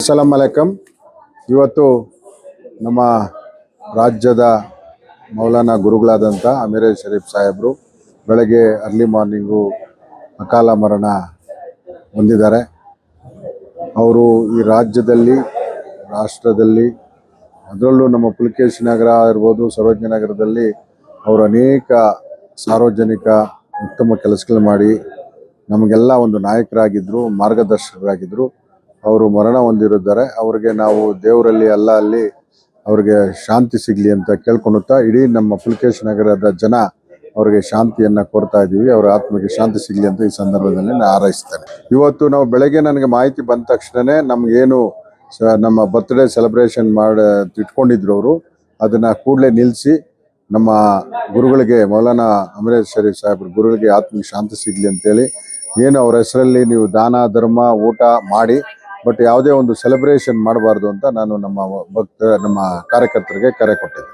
ಅಸ್ಸಲಾಂ ಅಲೈಕಮ್. ಇವತ್ತು ನಮ್ಮ ರಾಜ್ಯದ ಮೌಲಾನಾ ಗುರುಗಳಾದಂಥ ಅಮೀರ್ ಶರೀಫ್ ಸಾಹೇಬರು ಬೆಳಗ್ಗೆ ಅರ್ಲಿ ಮಾರ್ನಿಂಗು ಅಕಾಲ ಮರಣ ಹೊಂದಿದ್ದಾರೆ. ಅವರು ಈ ರಾಜ್ಯದಲ್ಲಿ, ರಾಷ್ಟ್ರದಲ್ಲಿ, ಅದರಲ್ಲೂ ನಮ್ಮ ಪುಲಕೇಶಿ ನಗರ ಇರ್ಬೋದು, ಸರೋಜಿನಿ ನಗರದಲ್ಲಿ ಅವರು ಅನೇಕ ಸಾರ್ವಜನಿಕ ಉತ್ತಮ ಕೆಲಸಗಳು ಮಾಡಿ ನಮಗೆಲ್ಲ ಒಂದು ನಾಯಕರಾಗಿದ್ದರು, ಮಾರ್ಗದರ್ಶಕರಾಗಿದ್ದರು. ಅವರು ಮರಣ ಹೊಂದಿರುತ್ತಾರೆ. ಅವರಿಗೆ ನಾವು ದೇವರಲ್ಲಿ ಅಲ್ಲಿ ಅವರಿಗೆ ಶಾಂತಿ ಸಿಗಲಿ ಅಂತ ಕೇಳ್ಕೊಳುತ್ತಾ ಇಡೀ ನಮ್ಮ ಪುಲಕೇಶಿ ನಗರದ ಜನ ಅವರಿಗೆ ಶಾಂತಿಯನ್ನು ಕೋರ್ತಾ ಇದ್ದೀವಿ. ಅವರ ಆತ್ಮಕ್ಕೆ ಶಾಂತಿ ಸಿಗಲಿ ಅಂತ ಈ ಸಂದರ್ಭದಲ್ಲಿ ನಾನು ಹಾರೈಸ್ತೇನೆ. ಇವತ್ತು ನಾವು ಬೆಳಗ್ಗೆ ನನಗೆ ಮಾಹಿತಿ ಬಂದ ತಕ್ಷಣವೇ ನಮಗೇನು ನಮ್ಮ ಬರ್ತ್ಡೇ ಸೆಲೆಬ್ರೇಷನ್ ಇಟ್ಕೊಂಡಿದ್ರು ಅವರು, ಅದನ್ನು ಕೂಡಲೇ ನಿಲ್ಲಿಸಿ ನಮ್ಮ ಗುರುಗಳಿಗೆ, ಮೌಲಾನಾ ಅಮೀರ್ ಶರೀಫ್ ಸಾಹೇಬ್ರ ಗುರುಗಳಿಗೆ ಆತ್ಮಕ್ಕೆ ಶಾಂತಿ ಸಿಗಲಿ ಅಂತೇಳಿ ಏನು ಅವರ ಹೆಸರಲ್ಲಿ ನೀವು ದಾನ ಧರ್ಮ ಊಟ ಮಾಡಿ, ಬಟ್ ಯಾವುದೇ ಒಂದು ಸೆಲೆಬ್ರೇಷನ್ ಮಾಡಬಾರ್ದು ಅಂತ ನಾನು ನಮ್ಮ ಕಾರ್ಯಕರ್ತರಿಗೆ ಕರೆ ಕೊಟ್ಟಿದ್ದೆ.